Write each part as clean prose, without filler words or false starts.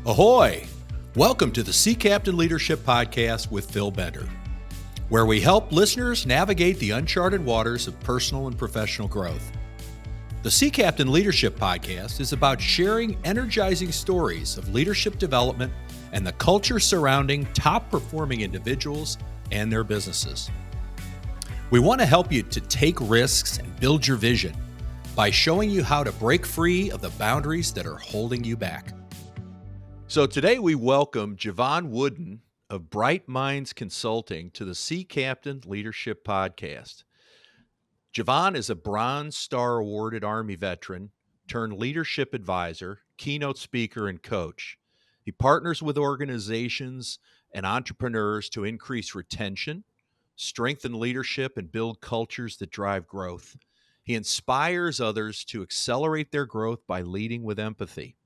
Ahoy! Welcome to the Sea Captain Leadership Podcast with Phil Bender, where we help listeners navigate the uncharted waters of personal and professional growth. The Sea Captain Leadership Podcast is about sharing energizing stories of leadership development and the culture surrounding top-performing individuals and their businesses. We want to help you to take risks and build your vision by showing you how to break free of the boundaries that are holding you back. So today we welcome Jevon Wooden of Bright Minds Consulting to the Sea Captain Leadership Podcast. Jevon is a Bronze Star awarded Army veteran turned leadership advisor, keynote speaker, and coach. He partners with organizations and entrepreneurs to increase retention, strengthen leadership, and build cultures that drive growth. He inspires others to accelerate their growth by leading with empathy.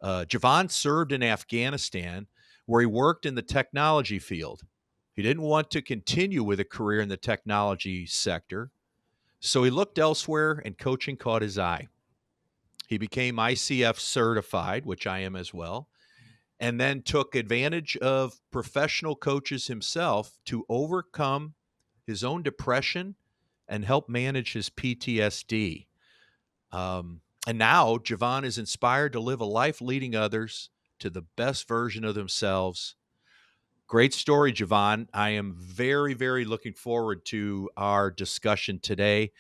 Jevon served in Afghanistan, where he worked in the technology field. He didn't want to continue with a career in the technology sector, so he looked elsewhere and coaching caught his eye. He became ICF-certified, which I am as well, and then took advantage of professional coaches himself to overcome his own depression and help manage his PTSD. And now Jevon is inspired to live a life leading others to the best version of themselves. Great story, Jevon. I am very, very looking forward to our discussion today.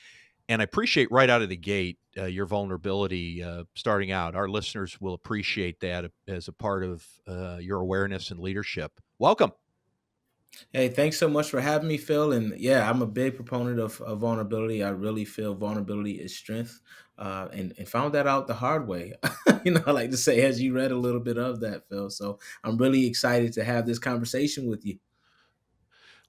And I appreciate right out of the gate your vulnerability starting out. Our listeners will appreciate that as a part of your awareness and leadership. Welcome. Hey, thanks so much for having me, Phil. And yeah, I'm a big proponent of vulnerability. I really feel vulnerability is strength, and found that out the hard way. I like to say, as you read a little bit of that, Phil. So I'm really excited to have this conversation with you.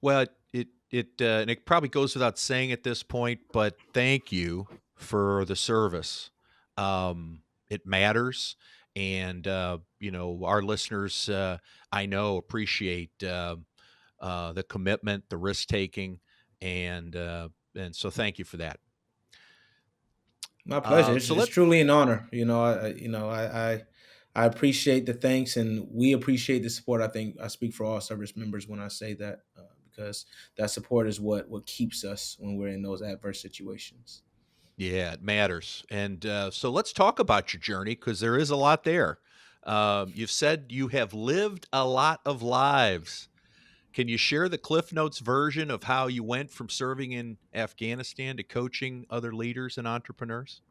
Well, and it probably goes without saying at this point, but thank you for the service. It matters, and our listeners, I know, appreciate the commitment, the risk taking, and so thank you for that. My pleasure. It's, So it's let truly an honor. I appreciate the thanks, and we appreciate the support. I think I speak for all service members when I say that, because that support is what keeps us when we're in those adverse situations. Yeah, it matters, and so let's talk about your journey because there is a lot there. You've said you have lived a lot of lives. Can you share the Cliff Notes version of how you went from serving in Afghanistan to coaching other leaders and entrepreneurs?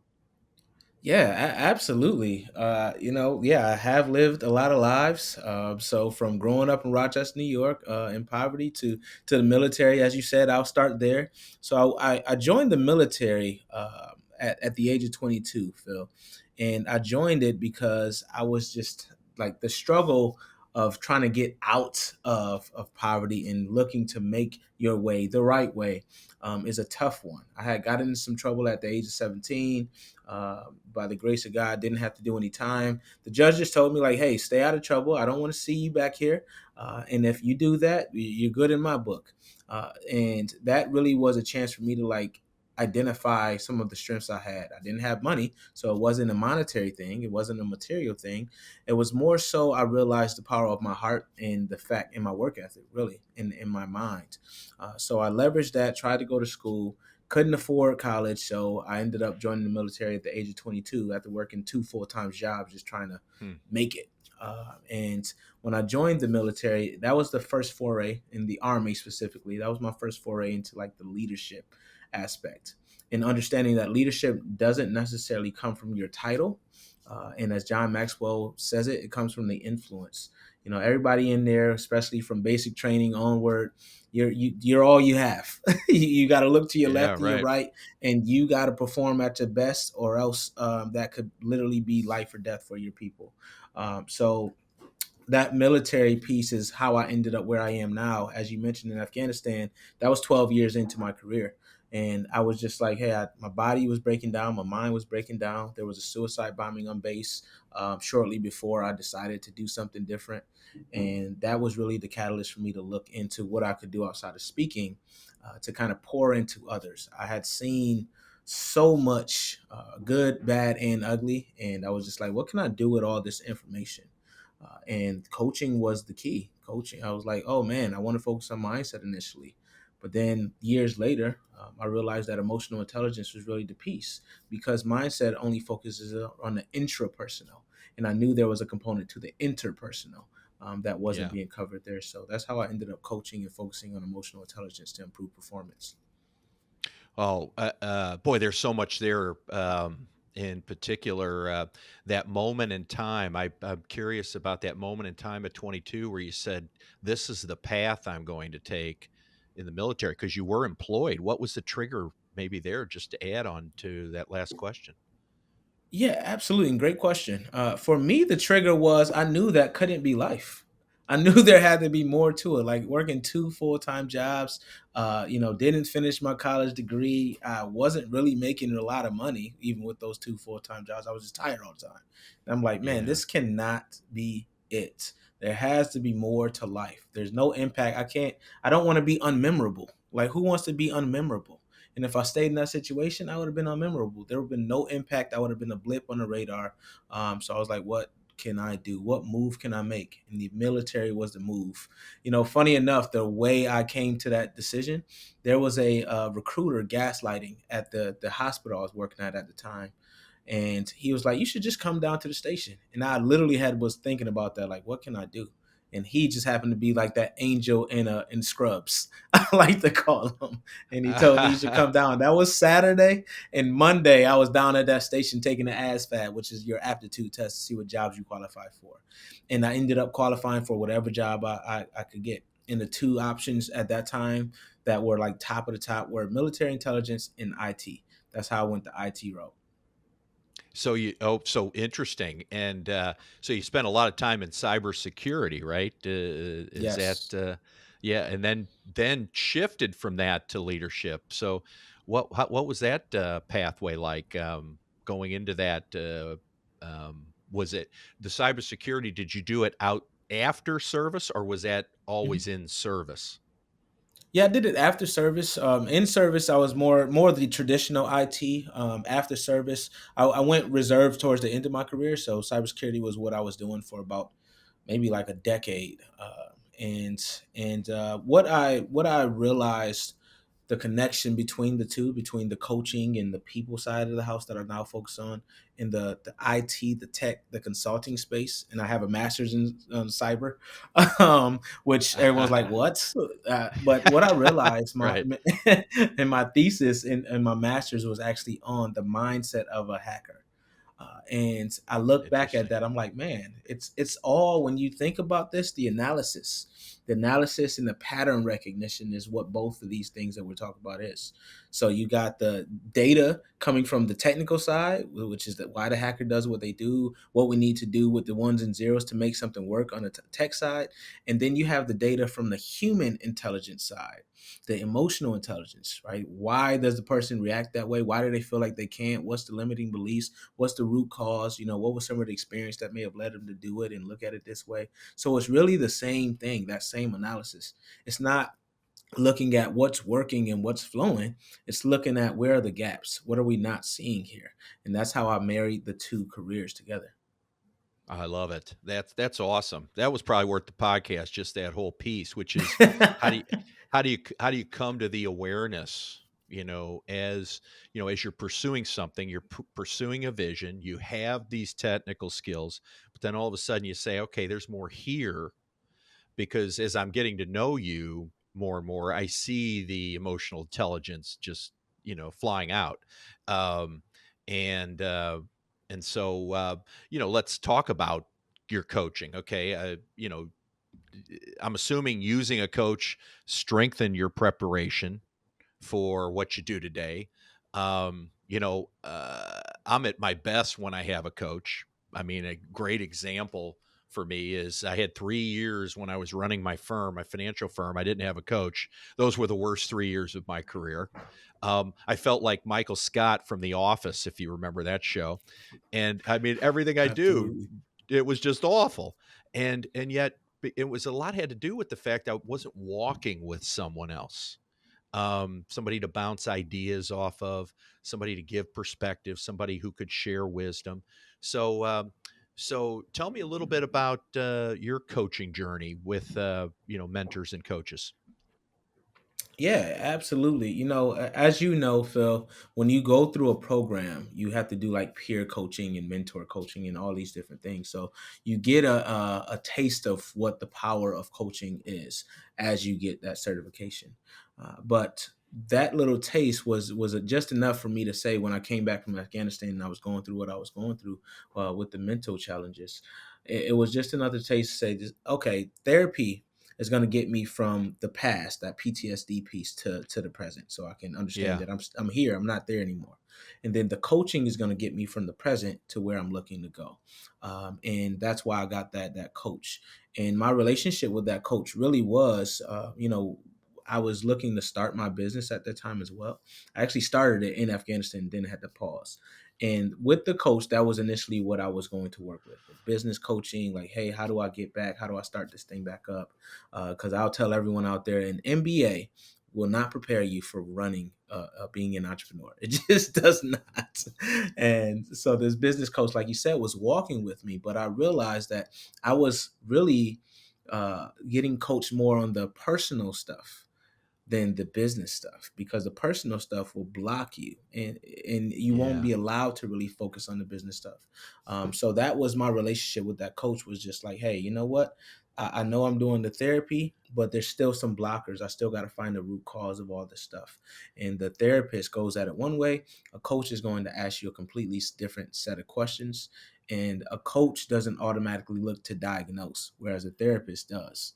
Yeah, absolutely. Yeah, I have lived a lot of lives. So from growing up in Rochester, New York, in poverty to the military, as you said, I'll start there. So I joined the military at the age of 22, Phil, and I joined it because I was just like the struggle of trying to get out of poverty and looking to make your way the right way is a tough one. I had got into some trouble at the age of 17. By the grace of God, didn't have to do any time. The judge just told me, like, hey, stay out of trouble. I don't want to see you back here. And if you do that, you're good in my book. And that really was a chance for me to like identify some of the strengths I had. I didn't have money, so it wasn't a monetary thing. It wasn't a material thing. It was more so I realized the power of my heart and the fact in my work ethic, really, in my mind. So I leveraged that, tried to go to school, couldn't afford college, so I ended up joining the military at the age of 22 after working two full-time jobs, just trying to Hmm. make it. And when I joined the military, that was the first foray in the Army specifically. That was my first foray into like the leadership aspect and understanding that leadership doesn't necessarily come from your title. And as John Maxwell says it comes from the influence. Everybody in there, especially from basic training onward, you're all you have. You got to look to your Yeah, left and your right. right, and you got to perform at your best, or else that could literally be life or death for your people. So that military piece is how I ended up where I am now. As you mentioned, in Afghanistan, that was 12 years into my career. And I was just like, hey, my body was breaking down. My mind was breaking down. There was a suicide bombing on base shortly before I decided to do something different. And that was really the catalyst for me to look into what I could do outside of speaking to kind of pour into others. I had seen so much good, bad, and ugly. And I was just like, what can I do with all this information? And coaching was the key. Coaching, I was like, oh man, I want to focus on mindset initially, but then years later, I realized that emotional intelligence was really the piece, because mindset only focuses on the intrapersonal, and I knew there was a component to the interpersonal that wasn't Yeah. being covered there. So that's how I ended up coaching and focusing on emotional intelligence to improve performance. Oh, boy, there's so much there. In particular, that moment in time. I'm curious about that moment in time at 22 where you said, "This is the path I'm going to take in the military," because you were employed. What was the trigger, maybe there, just to add on to that last question? Yeah, absolutely. And great question. For me, the trigger was I knew that couldn't be life. I knew there had to be more to it. Like working two full-time jobs, didn't finish my college degree. I wasn't really making a lot of money, even with those two full-time jobs. I was just tired all the time. And I'm like, man, Yeah. this cannot be it. There has to be more to life. There's no impact. I don't want to be unmemorable. Like, who wants to be unmemorable? And if I stayed in that situation, I would have been unmemorable. There would have been no impact. I would have been a blip on the radar. So I was like, what can I do? What move can I make? And the military was the move. Funny enough, the way I came to that decision, there was a recruiter gaslighting at the hospital I was working at the time, and he was like, "You should just come down to the station." And I literally was thinking about that, like, what can I do? And he just happened to be like that angel in Scrubs, I like to call him. And he told me you should come down. That was Saturday, and Monday I was down at that station taking the ASVAB, which is your aptitude test to see what jobs you qualify for. And I ended up qualifying for whatever job I could get. And the two options at that time that were like top of the top were military intelligence and IT. That's how I went the IT route. So interesting. And so you spent a lot of time in cybersecurity, right? Is that Yes. yeah? And then shifted from that to leadership. So what was that pathway like, going into that? Was it the cybersecurity? Did you do it out after service, or was that Mhm. always in service? Yeah, I did it after service. In service, I was more of the traditional IT. After service, I went reserve towards the end of my career, so cybersecurity was what I was doing for about maybe like a decade. And what I realized, the connection between the two, between the coaching and the people side of the house that are now focused on, in the IT, the tech, the consulting space. And I have a master's in cyber, which everyone's like, what? But what I realized, my Right. and my thesis and my master's was actually on the mindset of a hacker. And I look back at Interesting. that, I'm like, man, it's all, when you think about this, the analysis and the pattern recognition is what both of these things that we're talking about is. So you got the data coming from the technical side, which is that why the hacker does what they do, what we need to do with the ones and zeros to make something work on the tech side, and then you have the data from the human intelligence side, the emotional intelligence, right? Why does the person react that way? Why do they feel like they can't? What's the limiting beliefs? What's the root cause? What was some of the experience that may have led them to do it and look at it this way? So it's really the same thing, that same analysis. It's not looking at what's working and what's flowing. It's looking at where are the gaps? What are we not seeing here? And that's how I married the two careers together. I love it. That's awesome. That was probably worth the podcast, just that whole piece, which is how do you how do you come to the awareness, as you're pursuing something, you're pursuing a vision, you have these technical skills, but then all of a sudden you say, okay, there's more here, because as I'm getting to know you more and more, I see the emotional intelligence just, flying out. Um, and so let's talk about your coaching. Okay, I'm assuming using a coach strengthen your preparation for what you do today. I'm at my best when I have a coach. I mean, a great example for me is I had 3 years when I was running my firm, my financial firm. I didn't have a coach. Those were the worst 3 years of my career. I felt like Michael Scott from The Office, if you remember that show. And I mean, everything I do, Absolutely. it was just awful. And yet, it was a lot had to do with the fact I wasn't walking with someone else, somebody to bounce ideas off of, somebody to give perspective, somebody who could share wisdom. So, So tell me a little bit about your coaching journey with mentors and coaches. Yeah, absolutely. As you know, Phil, when you go through a program, you have to do like peer coaching and mentor coaching and all these different things. So you get a taste of what the power of coaching is as you get that certification. But that little taste was just enough for me to say when I came back from Afghanistan and I was going through what I was going through with the mental challenges. It was just another taste to say, okay, therapy is going to get me from the past, that PTSD piece, to the present, so I can understand Yeah. that I'm here, I'm not there anymore. And then the coaching is going to get me from the present to where I'm looking to go, and that's why I got that coach. And my relationship with that coach really was, I was looking to start my business at that time as well. I actually started it in Afghanistan, then had to pause. And with the coach, that was initially what I was going to work with business coaching. Like, hey, how do I get back? How do I start this thing back up? Because I'll tell everyone out there, an MBA will not prepare you for running, being an entrepreneur. It just does not. And so this business coach, like you said, was walking with me, but I realized that I was really getting coached more on the personal stuff than the business stuff, because the personal stuff will block you, and you won't Yeah. be allowed to really focus on the business stuff. So that was my relationship with that coach, was just like, hey, you know what, I know I'm doing the therapy, but there's still some blockers. I still got to find the root cause of all this stuff. And the therapist goes at it one way, a coach is going to ask you a completely different set of questions. And a coach doesn't automatically look to diagnose, whereas a therapist does.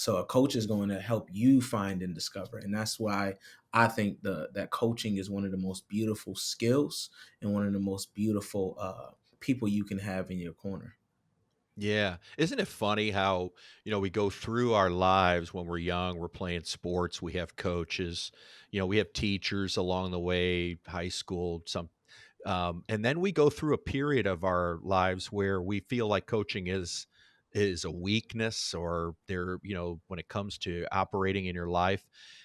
So a coach is going to help you find and discover. And that's why I think that coaching is one of the most beautiful skills and one of the most beautiful people you can have in your corner. Yeah. Isn't it funny how, we go through our lives when we're young, we're playing sports, we have coaches, we have teachers along the way, high school, and then we go through a period of our lives where we feel like coaching is a weakness, or there, when it comes to operating in your life.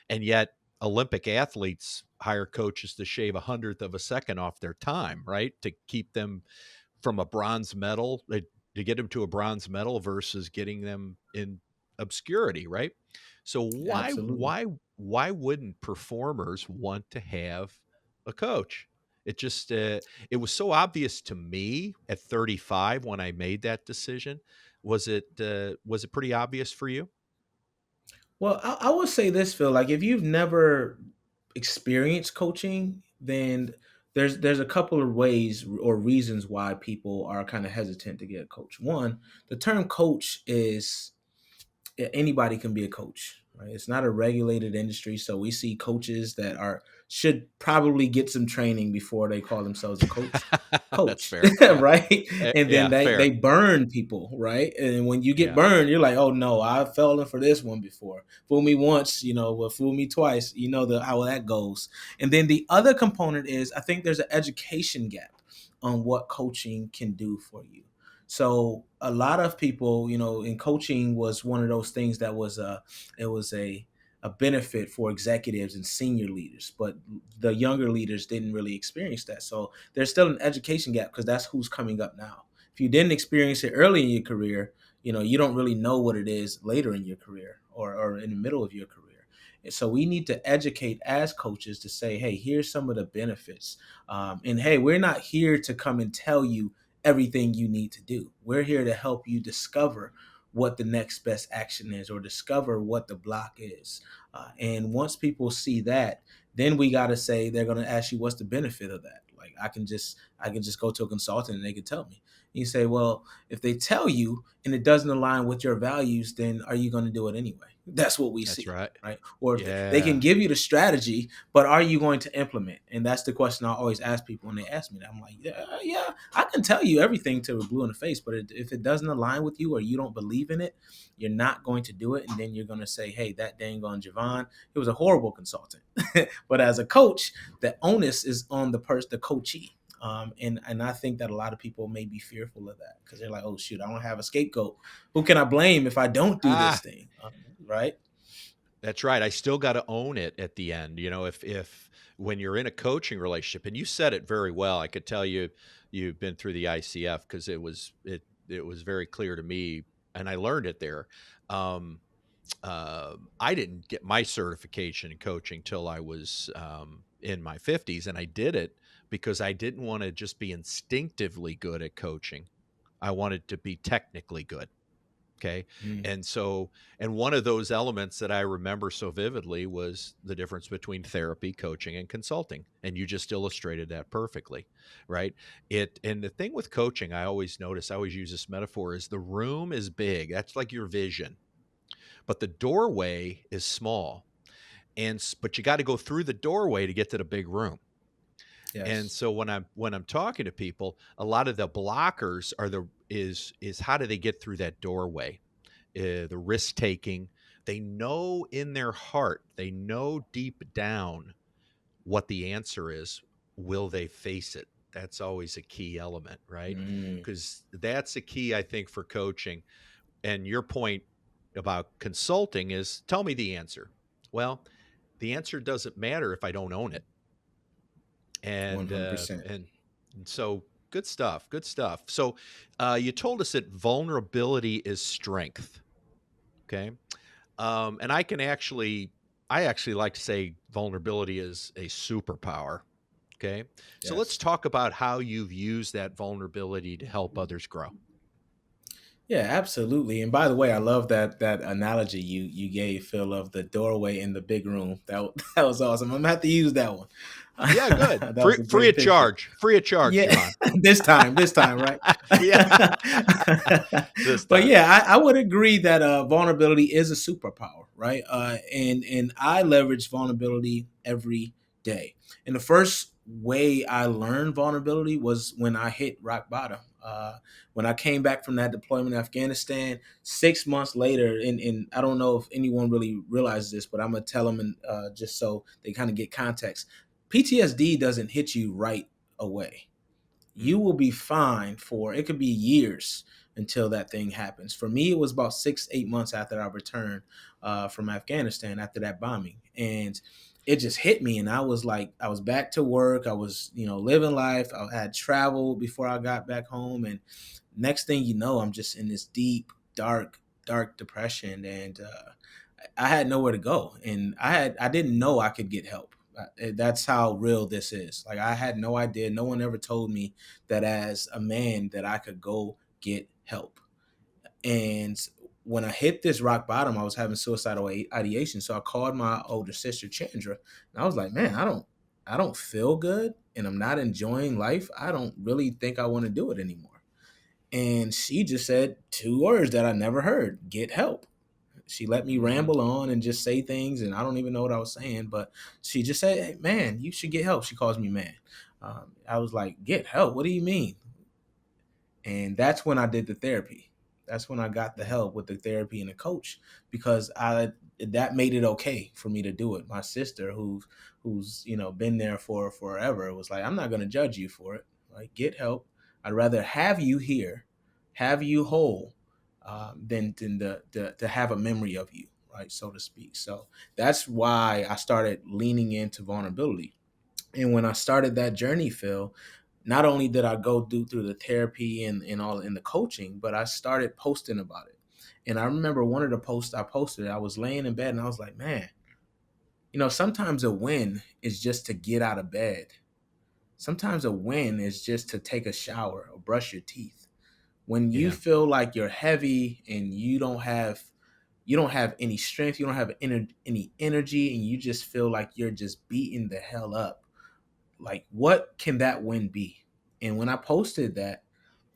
And yet Olympic athletes hire coaches to shave 100th of a second off their time, right? To keep them from a bronze medal, to get them to a bronze medal versus getting them in obscurity, right? So Absolutely. why wouldn't performers want to have a coach? It just it was so obvious to me at 35 when I made that decision. Was it pretty obvious for you? Well, I would say this, Phil. Like, if you've never experienced coaching, then there's a couple of ways or reasons why people are kind of hesitant to get a coach. One, the term coach is, anybody can be a coach, right? It's not a regulated industry, so we see coaches that are should probably get some training before they call themselves a That's coach, fair. Yeah. right? And then Yeah, they fair. burn people, right? And when you get Yeah. burned, you're like, oh no, I fell in for this one before. Fool me once, well, fool me twice. You know how that goes. And then the other component is, I think there's an education gap on what coaching can do for you. So a lot of people, in coaching was one of those things that was a benefit for executives and senior leaders, but the younger leaders didn't really experience that. So there's still an education gap, because that's who's coming up now. If you didn't experience it early in your career, you don't really know what it is later in your career, or in the middle of your career. And so we need to educate as coaches to say, hey, here's some of the benefits. And hey, we're not here to come and tell you everything you need to do. We're here to help you discover what the next best action is, or discover what the block is. And once people see that, then we got to say, they're going to ask you, what's the benefit of that? Like, I can just go to a consultant and they can tell me. You say, well, if they tell you and it doesn't align with your values, then are you going to do it anyway? That's what we That's see, right. right? Or if they can Yeah. give you the strategy, but are you going to implement? And that's the question I always ask people when they ask me that. I'm like, yeah, I can tell you everything to a blue in the face, but if it doesn't align with you, or you don't believe in it, you're not going to do it. And then you're going to say, hey, that dang on Jevon, he was a horrible consultant. But as a coach, the onus is on the coachee. And I think that a lot of people may be fearful of that, because they're like, oh shoot, I don't have a scapegoat. Who can I blame if I don't do this Ah, thing? Right? That's right. I still got to own it at the end. If when you're in a coaching relationship, and you said it very well, I could tell you've been through the ICF, because it was very clear to me, and I learned it there. Um, I didn't get my certification in coaching till I was in my 50s, and I did it because I didn't want to just be instinctively good at coaching. I wanted to be technically good. Okay. Mm. And one of those elements that I remember so vividly was the difference between therapy, coaching, and consulting. And you just illustrated that perfectly, right? And the thing with coaching, I always notice, I always use this metaphor, is the room is big. That's like your vision, but the doorway is small. But you got to go through the doorway to get to the big room. And Yes. so when I'm talking to people, a lot of the blockers are is how do they get through that doorway? The risk taking. They know in their heart, they know deep down what the answer is. Will they face it? That's always a key element, right? Mm. Because that's a key, I think, for coaching. And your point about consulting is, tell me the answer. Well, the answer doesn't matter if I don't own it. And 100%. so good stuff. Good stuff. So you told us that vulnerability is strength. Okay. And I actually like to say vulnerability is a superpower. Okay. So let's Yes. talk about how you've used that vulnerability to help others grow. Yeah, absolutely. And by the way, I love that analogy you gave, Phil, of the doorway in the big room. That was awesome. I'm gonna have to use that one. Yeah, good. That was a Free great of picture. charge. Free of charge, Yeah, Jevon. this time, right? Yeah. This But time. yeah, I would agree that vulnerability is a superpower, right? And I leverage vulnerability every day. And the first way I learned vulnerability was when I hit rock bottom. When I came back from that deployment in Afghanistan, 6 months later, and I don't know if anyone really realizes this, but I'm gonna tell them, and just so they kind of get context. PTSD doesn't hit you right away. You Mm, will be fine for it could be years until that thing happens. For me, it was about 6, 8 months after I returned from Afghanistan after that bombing, and it just hit me. And I was like, I was back to work. I was, living life. I had traveled before I got back home, and next thing you know, I'm just in this deep, dark depression, and I had nowhere to go, and I didn't know I could get help. That's how real this is. Like I had no idea. No one ever told me that as a man that I could go get help. And when I hit this rock bottom, I was having suicidal ideation. So I called my older sister Chandra, and I was like, "Man, I don't feel good, and I'm not enjoying life. I don't really think I want to do it anymore." And she just said two words that I never heard: "Get help." She let me mm, ramble on and just say things, and I don't even know what I was saying, but she just said, "Hey, man, you should get help." She calls me man. I was like, "Get help? What do you mean?" And that's when I did the therapy. That's when I got the help with the therapy and the coach, because I that made it okay for me to do it. My sister, who's been there for forever, was like, "I'm not going to judge you for it. Like, get help. I'd rather have you here, have you whole, than to have a memory of you, right, so to speak." So that's why I started leaning into vulnerability. And when I started that journey, Phil, not only did I go through the therapy and all in the coaching, but I started posting about it. And I remember one of the posts I posted, I was laying in bed and I was like, man, sometimes a win is just to get out of bed. Sometimes a win is just to take a shower or brush your teeth. When you yeah. feel like you're heavy and you don't have any strength, you don't have any energy, and you just feel like you're just beating the hell up, like what can that win be? And when I posted that,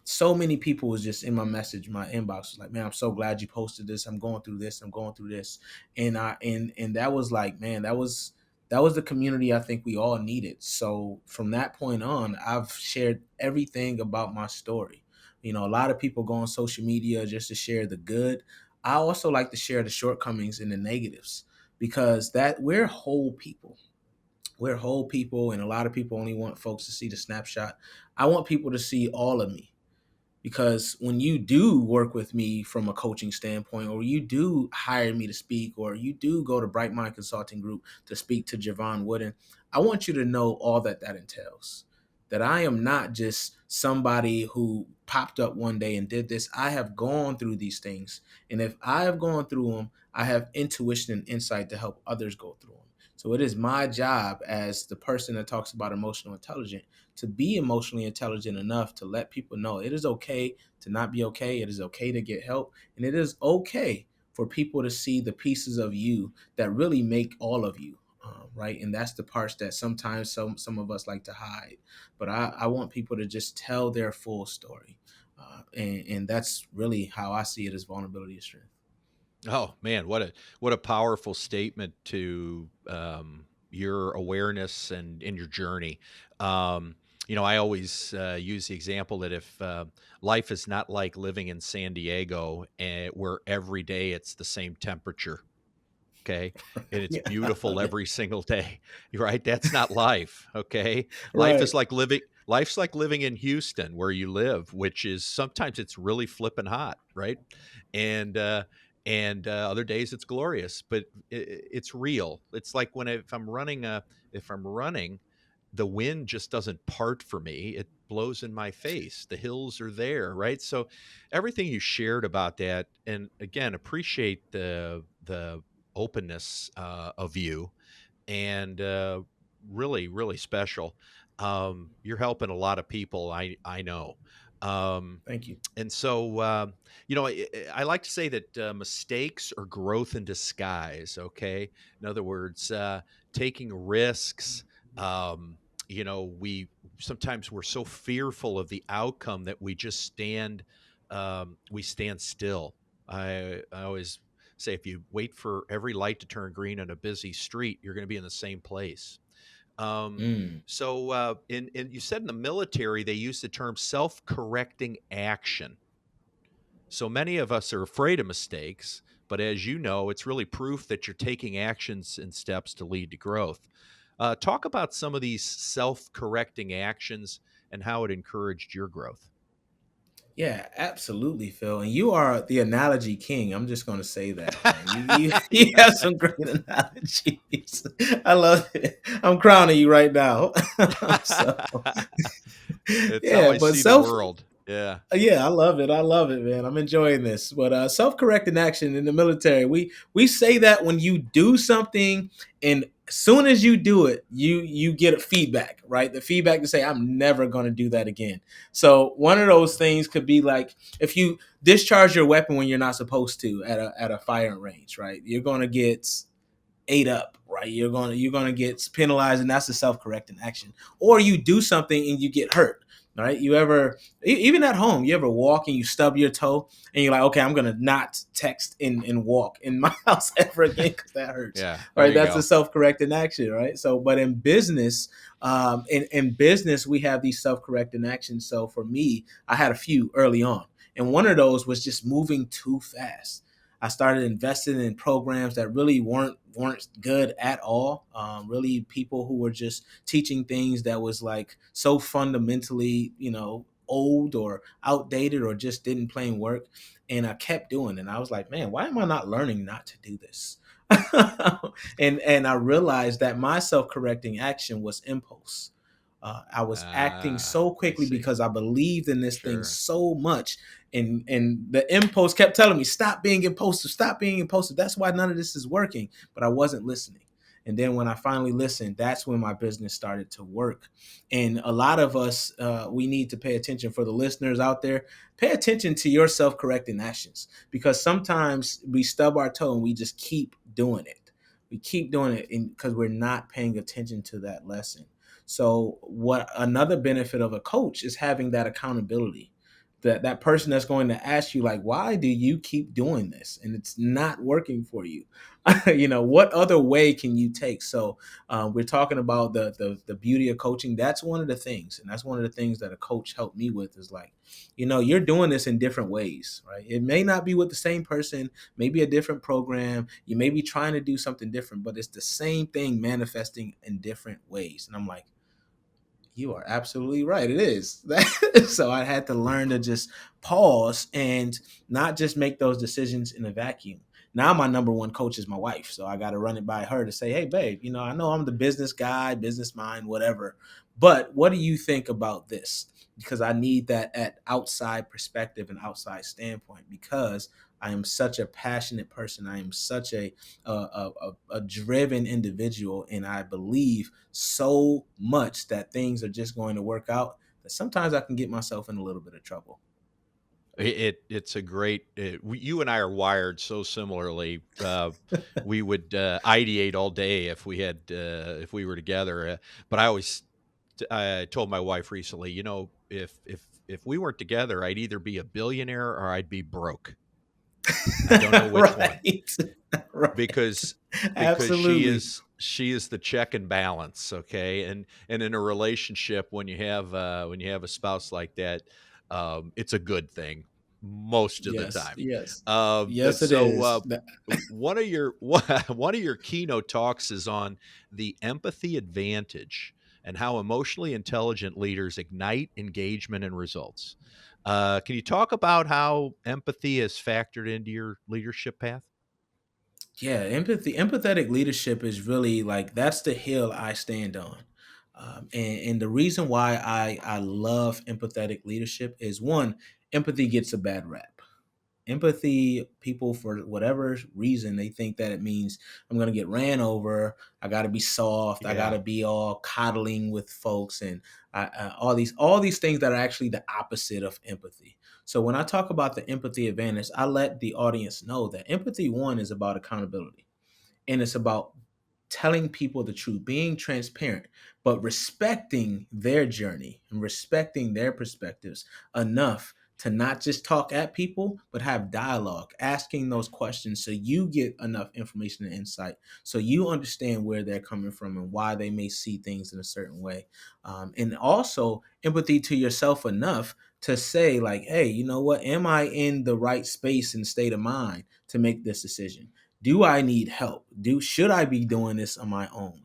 so many people was just in my inbox was like, man, I'm so glad you posted this. I'm going through this. I'm going through this. And that was like, man, that was the community I think we all needed. So from that point on, I've shared everything about my story. A lot of people go on social media just to share the good. I also like to share the shortcomings and the negatives, because that we're whole people. We're whole people, and a lot of people only want folks to see the snapshot. I want people to see all of me, because when you do work with me from a coaching standpoint, or you do hire me to speak, or you do go to Bright Mind Consulting Group to speak to Jevon Wooden, I want you to know all that entails. That I am not just somebody who popped up one day and did this. I have gone through these things. And if I have gone through them, I have intuition and insight to help others go through them. So it is my job as the person that talks about emotional intelligence to be emotionally intelligent enough to let people know it is okay to not be okay. It is okay to get help. And it is okay for people to see the pieces of you that really make all of you. Right. And that's the parts that sometimes some of us like to hide. But I want people to just tell their full story. And that's really how I see it, as vulnerability is strength. Oh man, what a powerful statement to your awareness and in your journey. Um, I always use the example that if life is not like living in San Diego, where every day it's the same temperature, okay, and it's Yeah. beautiful every single day, right? That's not life, okay? Right. Life's like living in Houston where you live, which is sometimes it's really flipping hot, right? And other days it's glorious, but it's real. It's like if I'm running, the wind just doesn't part for me. It blows in my face. The hills are there, right? So everything you shared about that, and again, appreciate the openness of you, and really, really special. You're helping a lot of people. I know. Um, Thank you. and so, I like to say that mistakes are growth in disguise. Okay, in other words, taking risks. Um, we sometimes we're so fearful of the outcome that we stand still. I always say if you wait for every light to turn green on a busy street, you're going to be in the same place. Um, Mm. so you said in the military they use the term self-correcting action. So many of us are afraid of mistakes, but as you know, it's really proof that you're taking actions and steps to lead to growth. Talk about some of these self-correcting actions and how it encouraged your growth. Yeah, absolutely, Phil. And you are the analogy king. I'm just going to say that, man. You you have some great analogies. I love it. I'm crowning you right now. So, It's how yeah, I but see the self world. Yeah. yeah, I love it. I love it, man. I'm enjoying this. But self-correcting action in the military, we say that when you do something, and as soon as you do it, you get a feedback, right? The feedback to say, I'm never going to do that again. So one of those things could be like if you discharge your weapon when you're not supposed to at a firing range, right? You're going to get ate up, right? You're gonna get penalized, and that's a self-correcting action. Or you do something and you get hurt, right? You ever even at home, you ever walk and you stub your toe and you're like, okay, I'm gonna not text and walk in my house ever again because that hurts, Yeah, there right? you That's a go. self-correcting action, right? So, but in business, in business, we have these self-correcting actions. So for me, I had a few early on, and one of those was just moving too fast. I started investing in programs that really weren't good at all. Really, people who were just teaching things that was like so fundamentally, old or outdated or just didn't plain work. And I kept doing it. And I was like, man, why am I not learning not to do this? And I realized that my self-correcting action was impulse. I was acting so I quickly see. because I believed in this thing Sure. so much, and the impulse kept telling me, stop being impulsive, stop being impulsive. That's why none of this is working. But I wasn't listening. And then when I finally listened, that's when my business started to work. And a lot of us, we need to pay attention. For the listeners out there, pay attention to your self-correcting actions, because sometimes we stub our toe and we just keep doing it. We keep doing it because we're not paying attention to that lesson. So what another benefit of a coach is having that accountability. That person that's going to ask you, like, why do you keep doing this and it's not working for you? What other way can you take? So we're talking about the beauty of coaching. That's one of the things, and that's one of the things that a coach helped me with, is like, you're doing this in different ways, right? It may not be with the same person, maybe a different program. You may be trying to do something different, but it's the same thing manifesting in different ways. And I'm like, You are absolutely right. It is. So I had to learn to just pause and not just make those decisions in a vacuum. Now my number one coach is my wife, so I got to run it by her to say, "Hey, babe, I know I'm the business guy, business mind, whatever, but what do you think about this?" Because I need that at outside perspective and outside standpoint because I am such a passionate person. I am such a driven individual, and I believe so much that things are just going to work out that sometimes I can get myself in a little bit of trouble. It's a great. You and I are wired so similarly. We would ideate all day if we were together. But I told my wife recently, if we weren't together, I'd either be a billionaire or I'd be broke. I don't know which one. Right. Right. because because Absolutely. she is the check and balance, okay? And in a relationship, when you have a spouse like that, it's a good thing most of the Yes. time. Yes. But Yes, it so is. one of your one of your keynote talks is on the empathy advantage and how emotionally intelligent leaders ignite engagement and results. Can you talk about how empathy is factored into your leadership path? Yeah, empathetic leadership is really like that's the hill I stand on. And the reason why I love empathetic leadership is one, empathy gets a bad rap. Empathy, people for whatever reason, they think that it means I'm going to get ran over. I got to be soft. I got Yeah. to be all coddling with folks, and all these things that are actually the opposite of empathy. So when I talk about the empathy advantage, I let the audience know that empathy one is about accountability, and it's about telling people the truth, being transparent, but respecting their journey and respecting their perspectives enough to not just talk at people, but have dialogue, asking those questions so you get enough information and insight, so you understand where they're coming from and why they may see things in a certain way. And also empathy to yourself enough to say, like, hey, you know what? Am I in the right space and state of mind to make this decision? Do I need help? Should I be doing this on my own?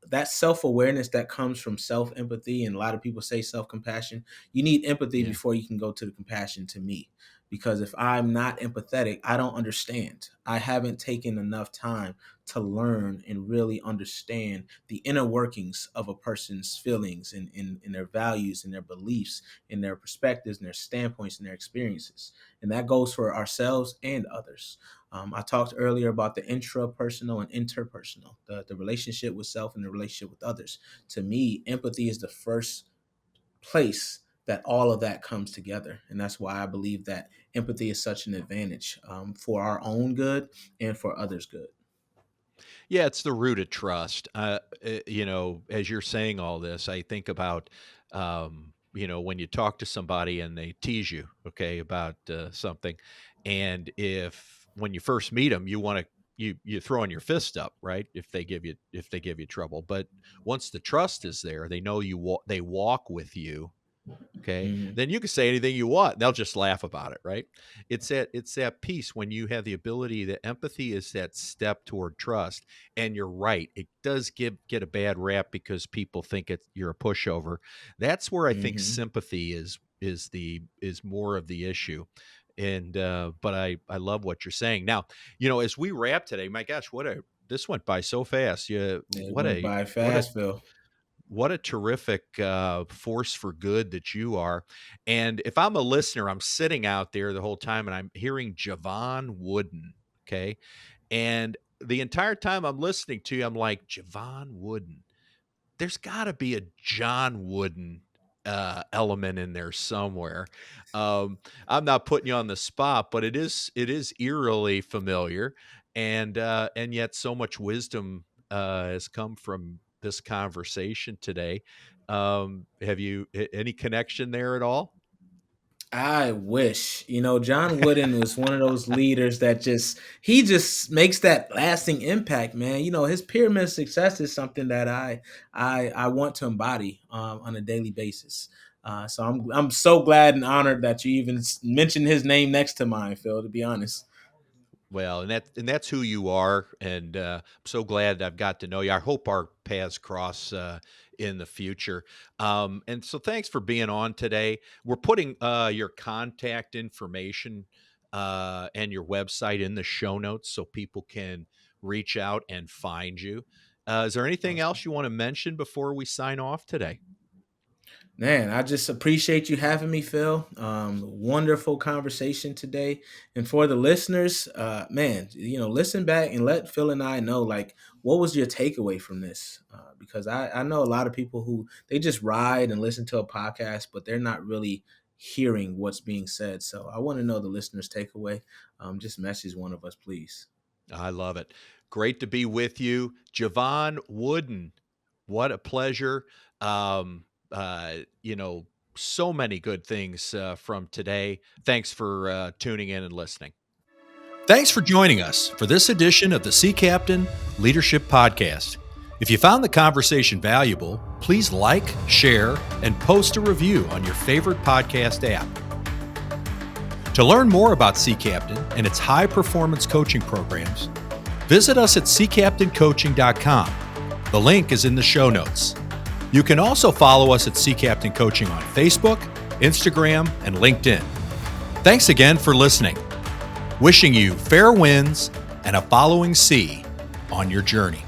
That self-awareness that comes from self-empathy, and a lot of people say self-compassion. You need empathy Yeah. before you can go to the compassion, to me, because if I'm not empathetic, I don't understand. I haven't taken enough time to learn and really understand the inner workings of a person's feelings and their values and their beliefs and their perspectives and their standpoints and their experiences. And that goes for ourselves and others. I talked earlier about the intrapersonal and interpersonal, the relationship with self and the relationship with others. To me, empathy is the first place that all of that comes together. And that's why I believe that empathy is such an advantage, for our own good and for others' good. Yeah, it's the root of trust. As you're saying all this, I think about, when you talk to somebody and they tease you, okay, about something, and if when you first meet them, you want to you throwing your fist up, right? If they give you trouble, but once the trust is there, they know they walk with you. Okay. Mhm. Then you can say anything you want. They'll just laugh about it, right? It's that piece when you have the ability that empathy is that step toward trust. And you're right. It does get a bad rap because people think you're a pushover. That's where I think Mhm. sympathy is more of the issue. And but I love what you're saying. Now, as we wrap today, my gosh, this went by so fast. Yeah, It went by what a fast, Phil. what a terrific force for good that you are. And if I'm a listener, I'm sitting out there the whole time and I'm hearing Jevon Wooden. Okay. And the entire time I'm listening to you, I'm like, Jevon Wooden. There's got to be a John Wooden element in there somewhere. Um, I'm not putting you on the spot, but it is eerily familiar, and yet so much wisdom has come from this conversation today. Have you any connection there at all? I wish, John Wooden was one of those leaders that he just makes that lasting impact, man. His pyramid of success is something that I want to embody, on a daily basis. So I'm so glad and honored that you even mentioned his name next to mine, Phil. To be honest. Well, and that's who you are, and I'm so glad I've got to know you. I hope our paths cross in the future. And so thanks for being on today. We're putting your contact information and your website in the show notes so people can reach out and find you. Is there anything Awesome. else you want to mention before we sign off today? Man, I just appreciate you having me, Phil. Wonderful conversation today. And for the listeners, man, listen back and let Phil and I know, like, what was your takeaway from this? Because I know a lot of people who they just ride and listen to a podcast, but they're not really hearing what's being said. So I want to know the listeners' takeaway. Just message one of us, please. I love it. Great to be with you, Jevon Wooden. What a pleasure. Um, you know, so many good things from today. Thanks for tuning in and listening. Thanks for joining us for this edition of the Sea Captain Leadership Podcast. If you found the conversation valuable, please like, share, and post a review on your favorite podcast app. To learn more about Sea Captain and its high-performance coaching programs, visit us at seacaptaincoaching.com. The link is in the show notes. You can also follow us at Sea Captain Coaching on Facebook, Instagram, and LinkedIn. Thanks again for listening. Wishing you fair winds and a following sea on your journey.